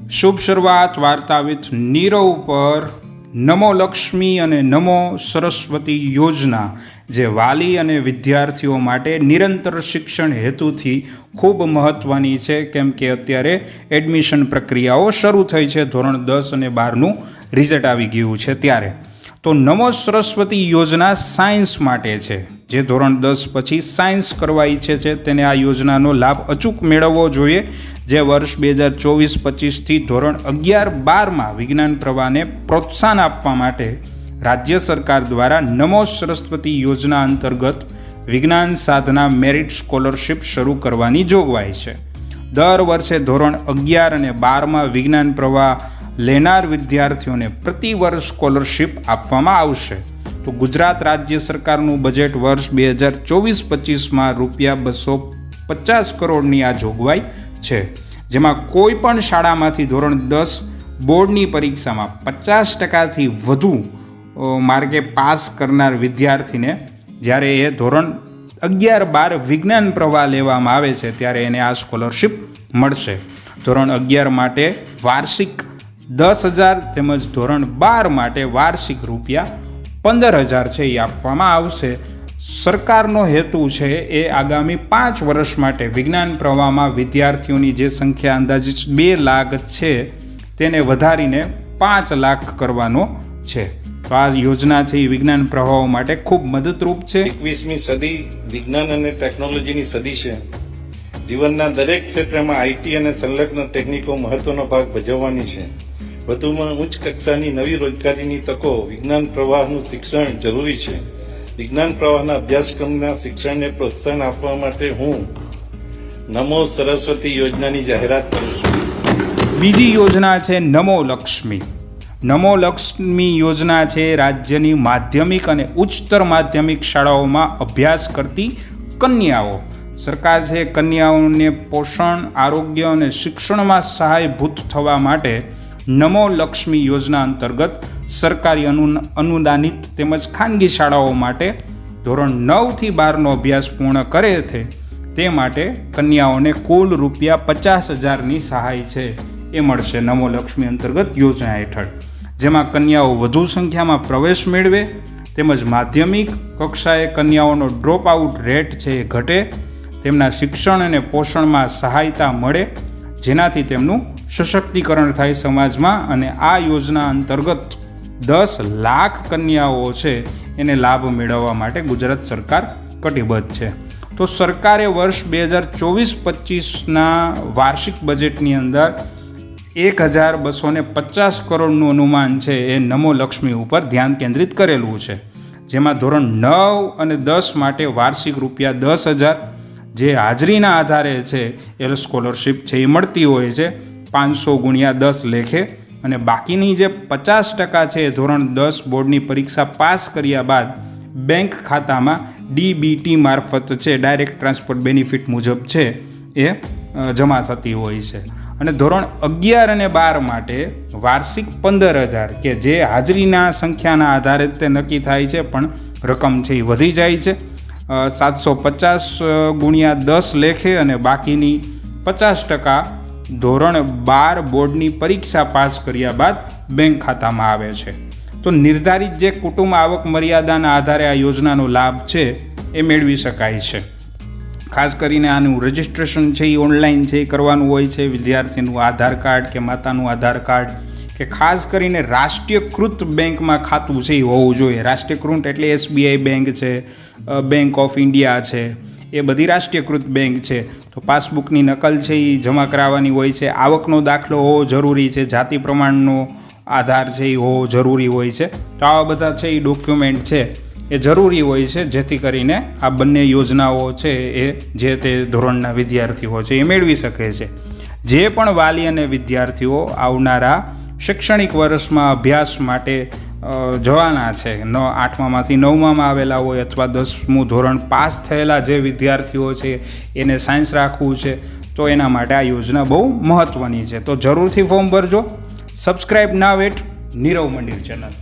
શુભ શરૂઆત વાર્તા વિથ નીરવ પર નમો લક્ષ્મી અને નમો સરસ્વતી યોજના જે વાલી અને વિદ્યાર્થીઓ માટે નિરંતર શિક્ષણ હેતુથી ખૂબ મહત્ત્વની છે, કેમ કે અત્યારે એડમિશન પ્રક્રિયાઓ શરૂ થઈ છે. ધોરણ 10 અને 12નું રિઝલ્ટ આવી ગયું છે. ત્યારે તો નમો સરસ્વતી યોજના સાયન્સ માટે છે. જે ધોરણ 10 પછી સાયન્સ કરવા ઈચ્છે છે તેને આ યોજનાનો લાભ અચૂક મેળવવો જોઈએ. જે વર્ષ 2024-25થી ધોરણ 11-12માં વિજ્ઞાન પ્રવાહને પ્રોત્સાહન આપવા માટે રાજ્ય સરકાર દ્વારા નમો સરસ્વતી યોજના અંતર્ગત વિજ્ઞાન સાધના મેરિટ સ્કોલરશિપ શરૂ કરવાની જોગવાઈ છે. દર વર્ષે ધોરણ 11 અને 12માં વિજ્ઞાન પ્રવાહ લેનાર વિદ્યાર્થીઓને પ્રતિ વર્ષ સ્કોલરશિપ આપવામાં આવશે. તો ગુજરાત રાજ્ય સરકારનું બજેટ વર્ષ 2024-25માં ₹250 કરોડની આ જોગવાઈ છે, જેમાં કોઈ પણ શાળામાંથી ધોરણ 10 બોર્ડની પરીક્ષામાં 50%થી વધુ માર્કે પાસ કરનાર વિદ્યાર્થીને જ્યારે એ ધોરણ 11-12 વિજ્ઞાન પ્રવાહ લેવામાં આવે છે ત્યારે એને આ સ્કોલરશિપ મળશે. ધોરણ 11 માટે વાર્ષિક 10,000 તેમજ ધોરણ 12 માટે વાર્ષિક ₹15,000 છે એ આપવામાં આવશે. સરકારનો હેતુ છે એ આગામી 5 વર્ષ માટે વિજ્ઞાન પ્રવાહમાં વિદ્યાર્થીઓની જે સંખ્યા અંદાજિત 2 લાખ છે તેને વધારીને 5 લાખ કરવાનો છે. તો આ યોજના છે એ વિજ્ઞાન પ્રવાહો માટે ખૂબ મદદરૂપ છે. 21મી સદી વિજ્ઞાન અને ટેકનોલોજીની સદી છે. જીવનના દરેક ક્ષેત્રમાં આઈટી અને સંલગ્ન ટેકનિકો મહત્વનો ભાગ ભજવવાની છે. વધુમાં ઉચ્ચ કક્ષાની નવી રોજગારીની તકો વિજ્ઞાન પ્રવાહનું શિક્ષણ જરૂરી છે. વિજ્ઞાન પ્રવાહના અભ્યાસક્રમના શિક્ષણને પ્રોત્સાહન આપવા માટે હું નમો સરસ્વતી યોજનાની જાહેરાત કરું છું. બીજી યોજના છે નમો લક્ષ્મી. નમો લક્ષ્મી યોજના છે રાજ્યની માધ્યમિક અને ઉચ્ચતર માધ્યમિક શાળાઓમાં અભ્યાસ કરતી કન્યાઓ. સરકાર છે કન્યાઓને પોષણ, આરોગ્ય અને શિક્ષણમાં સહાયભૂત થવા માટે નમો લક્ષ્મી યોજના અંતર્ગત સરકારી અનુદાનિત તેમજ ખાનગી શાળાઓ માટે ધોરણ 9થી 12નો અભ્યાસ પૂર્ણ કરે છે તે માટે કન્યાઓને કુલ ₹50,000ની સહાય છે એ મળશે નમો લક્ષ્મી અંતર્ગત યોજના હેઠળ. જેમાં કન્યાઓ વધુ સંખ્યામાં પ્રવેશ મેળવે તેમજ માધ્યમિક કક્ષાએ કન્યાઓનો ડ્રોપ આઉટ રેટ છે એ ઘટે, તેમના શિક્ષણ અને પોષણમાં સહાયતા મળે, જેનાથી તેમનું સશક્તિકરણ થાય સમાજમાં. અને આ યોજના અંતર્ગત 10 લાખ કન્યાઓ છે એને લાભ મેળવવા માટે ગુજરાત સરકાર કટિબદ્ધ છે. તો સરકારે વર્ષ 2024-25ના વાર્ષિક બજેટની અંદર 1,250 કરોડનું અનુમાન છે એ નમો લક્ષ્મી ઉપર ધ્યાન કેન્દ્રિત કરેલું છે. જેમાં ધોરણ 9 અને 10 માટે વાર્ષિક ₹10,000 જે હાજરીના આધારે છે એ સ્કોલરશિપ છે એ મળતી હોય છે 500 × 10 લેખે. અને બાકીની જે 50% છે ધોરણ 10 બોર્ડની પરીક્ષા પાસ કર્યા બાદ બેંક ખાતામાં DBT મારફત છે ડાયરેક્ટ ટ્રાન્સફર બેનિફિટ મુજબ છે એ જમા થતી હોય છે. અને ધોરણ 11 અને 12 માટે વાર્ષિક 15,000 કે જે હાજરીના સંખ્યાના આધારે તે નક્કી થાય છે, પણ રકમ છે એ વધી જાય છે 750 × 10 લેખે. અને બાકીની 50% ધોરણ 12 બોર્ડની પરીક્ષા પાસ કર્યા બાદ બેંક ખાતામાં આવે છે. તો નિર્ધારિત જે કુટુંબ આવક મર્યાદાના આધારે આ યોજનાનો લાભ છે એ મેળવી શકાય છે. ખાસ કરીને આનું રજિસ્ટ્રેશન છે એ ઓનલાઈન છે એ કરવાનું હોય છે. વિદ્યાર્થીનું આધાર કાર્ડ કે માતાનું આધાર કાર્ડ કે ખાસ કરીને રાષ્ટ્રીયકૃત બેંકમાં ખાતું છે એ હોવું જોઈએ. રાષ્ટ્રીયકૃત એટલે SBI બેંક છે, બેંક ઓફ ઇન્ડિયા છે, એ બધી રાષ્ટ્રીયકૃત બેંક છે. તો પાસબુકની નકલ છે એ જમા કરાવવાની હોય છે. આવકનો દાખલો હોવો જરૂરી છે. જાતિ પ્રમાણનો આધાર છે એ હોવો જરૂરી હોય છે. તો આવા બધા છે એ ડોક્યુમેન્ટ છે એ જરૂરી હોય છે, જેથી કરીને આ બંને યોજનાઓ છે એ જે તે ધોરણના વિદ્યાર્થીઓ છે એ મેળવી શકે છે. જે પણ વાલી અને વિદ્યાર્થીઓ આવનારા શૈક્ષણિક વર્ષમાં અભ્યાસ માટે જવાના છે, 8માંથી 9માં આવેલા હોય અથવા 10મું ધોરણ પાસ થયેલા જે વિદ્યાર્થીઓ છે એને સાયન્સ રાખવું છે, તો એના માટે આ યોજના બહુ મહત્ત્વની છે. તો જરૂરથી ફોર્મ ભરજો. Subscribe now at Nirav Mandir channel.